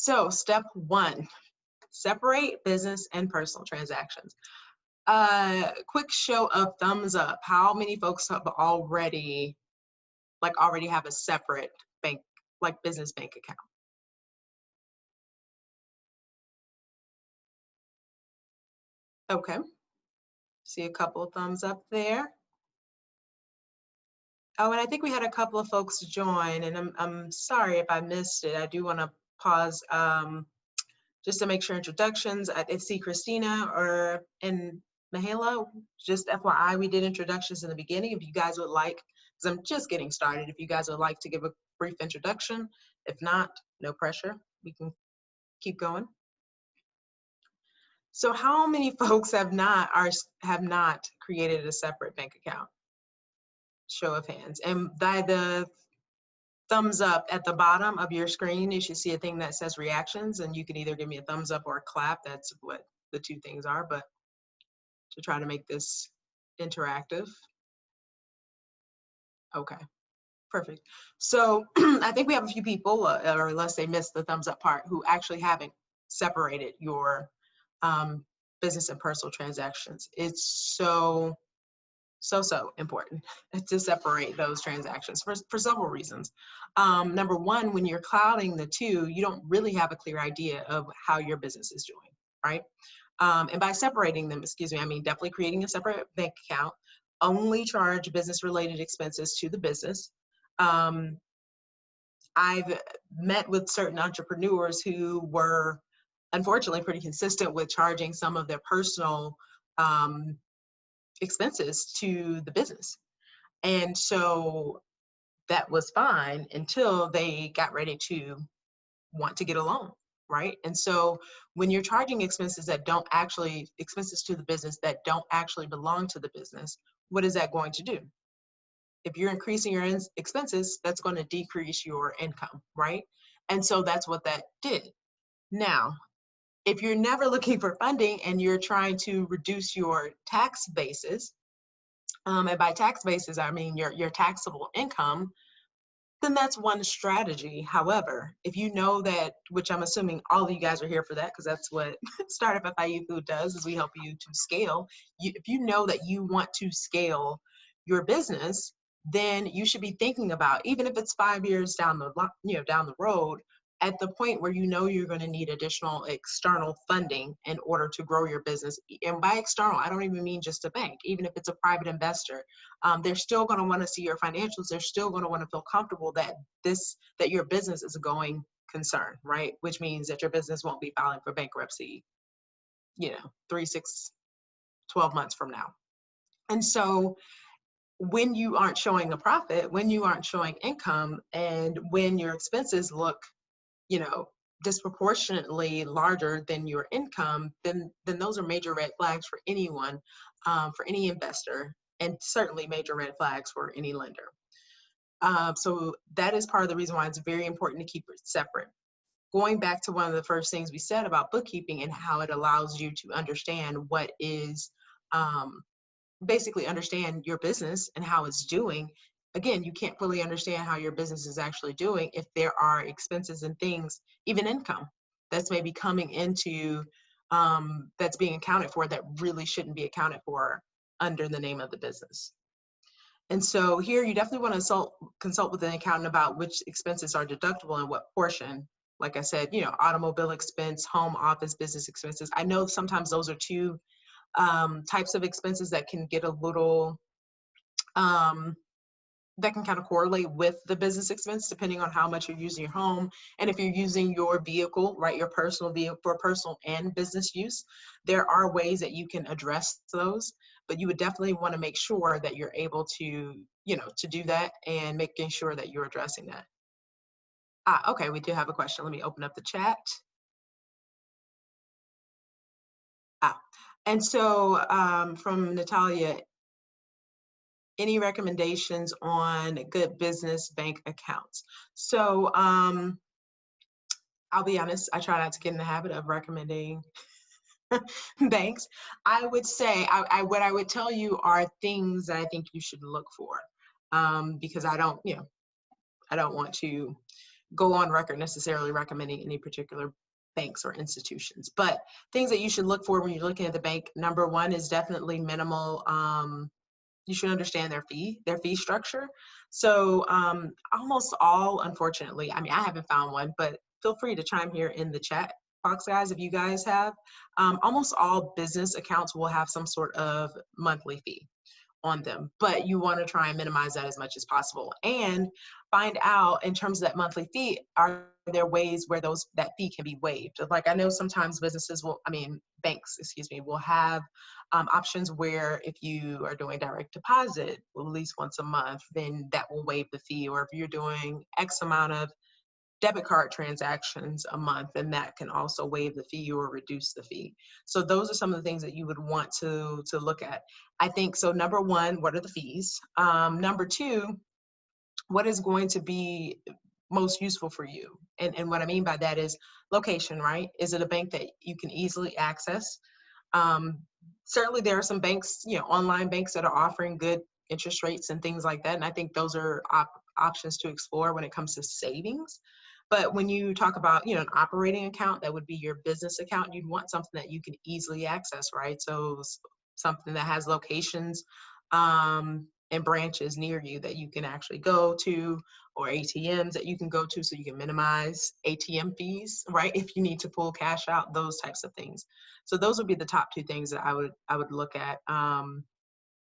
So step one, separate business and personal transactions. Quick show of thumbs up. How many folks have already have a separate bank, like business bank account? Okay, see a couple of thumbs up there. Oh, and I think we had a couple of folks join, and I'm sorry if I missed it. I do want to pause just to make sure introductions. I see Christina and Mahela. Just FYI, we did introductions in the beginning. If you guys would like, because I'm just getting started, if you guys would like to give a brief introduction. If not, no pressure. We can keep going. So how many folks have not created a separate bank account? Show of hands. And by the thumbs up at the bottom of your screen, you should see a thing that says reactions, and you can either give me a thumbs up or a clap. That's what the two things are, but to try to make this interactive. Okay, perfect. So I think we have a few people, or unless they missed the thumbs up part, who actually haven't separated your business and personal transactions. It's so important to separate those transactions for several reasons. Number one, when you're clouding the two, you don't really have a clear idea of how your business is doing, right? And by separating them, I mean definitely creating a separate bank account, only charge business-related expenses to the business. I've met with certain entrepreneurs who were unfortunately pretty consistent with charging some of their personal expenses to the business. And so that was fine until they got ready to want to get a loan, right? And so when you're charging expenses to the business that don't actually belong to the business, what is that going to do? If you're increasing your expenses, that's going to decrease your income, right? And so that's what that did. Now, if you're never looking for funding and you're trying to reduce your tax basis, and by tax basis, I mean your taxable income, then that's one strategy. However, if you know that, which I'm assuming all of you guys are here for that, because that's what Startup FIU Food does, is we help you to scale. If you know that you want to scale your business, then you should be thinking about, even if it's 5 years down the road, at the point where you know you're going to need additional external funding in order to grow your business. And by external, I don't even mean just a bank. Even if it's a private investor, they're still going to want to see your financials. They're still going to want to feel comfortable that your business is a going concern, right? Which means that your business won't be filing for bankruptcy, 3, 6, 12 months from now. And so when you aren't showing a profit, when you aren't showing income, and when your expenses look disproportionately larger than your income, then those are major red flags for anyone, for any investor, and certainly major red flags for any lender. So that is part of the reason why it's very important to keep it separate. Going back to one of the first things we said about bookkeeping and how it allows you to understand what is, basically understand your business and how it's doing. Again, you can't fully understand how your business is actually doing if there are expenses and things, even income, that's maybe coming into, that's being accounted for that really shouldn't be accounted for under the name of the business. And so here you definitely want to consult with an accountant about which expenses are deductible and what portion. Like I said, automobile expense, home office, business expenses. I know sometimes those are two types of expenses that can get a little, that can kind of correlate with the business expense depending on how much you're using your home. And if you're using your vehicle, right, your personal vehicle for personal and business use, there are ways that you can address those, but you would definitely want to make sure that you're able to, to do that and making sure that you're addressing that. Okay, we do have a question. Let me open up the chat. And so from Natalia, any recommendations on good business bank accounts? So I'll be honest, I try not to get in the habit of recommending banks. I would say, what I would tell you are things that I think you should look for, because I don't want to go on record necessarily recommending any particular banks or institutions. But things that you should look for when you're looking at the bank, number one is definitely minimal. You should understand their fee structure. So almost all, unfortunately, I mean, I haven't found one, but feel free to chime here in the chat box, guys, if you guys have. Almost all business accounts will have some sort of monthly fee on them, but you want to try and minimize that as much as possible and find out in terms of that monthly fee, are there ways where that fee can be waived? Like I know sometimes banks, excuse me, will have options where if you are doing direct deposit at least once a month, then that will waive the fee. Or if you're doing X amount of debit card transactions a month, and that can also waive the fee or reduce the fee. So those are some of the things that you would want to look at. I think so. Number one, what are the fees? Number two, what is going to be most useful for you? And what I mean by that is location, right? Is it a bank that you can easily access? Um, Certainly there are some banks, online banks that are offering good interest rates and things like that. And I think those are options to explore when it comes to savings. But when you talk about, an operating account, that would be your business account. You'd want something that you can easily access, right? So something that has locations and branches near you that you can actually go to, or ATMs that you can go to so you can minimize ATM fees, right? If you need to pull cash out, those types of things. So those would be the top two things that I would look at. And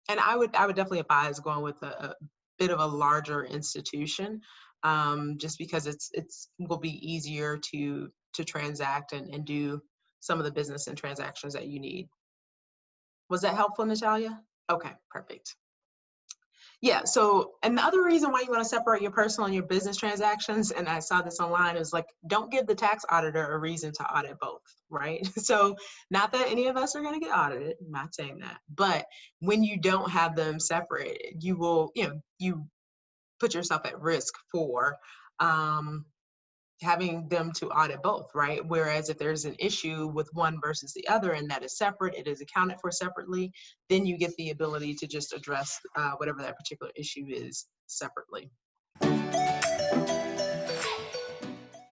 I would definitely advise going with a bit of a larger institution, just because it's will be easier to transact and do some of the business and transactions that you need. Was that helpful, Natalia? Okay, perfect. Yeah. So, and the other reason why you want to separate your personal and your business transactions, and I saw this online, is like, don't give the tax auditor a reason to audit both, right? So, not that any of us are going to get audited, I'm not saying that, but when you don't have them separated, you will, you put yourself at risk for having them to audit both, right? Whereas if there's an issue with one versus the other and that is separate, it is accounted for separately, then you get the ability to just address whatever that particular issue is separately.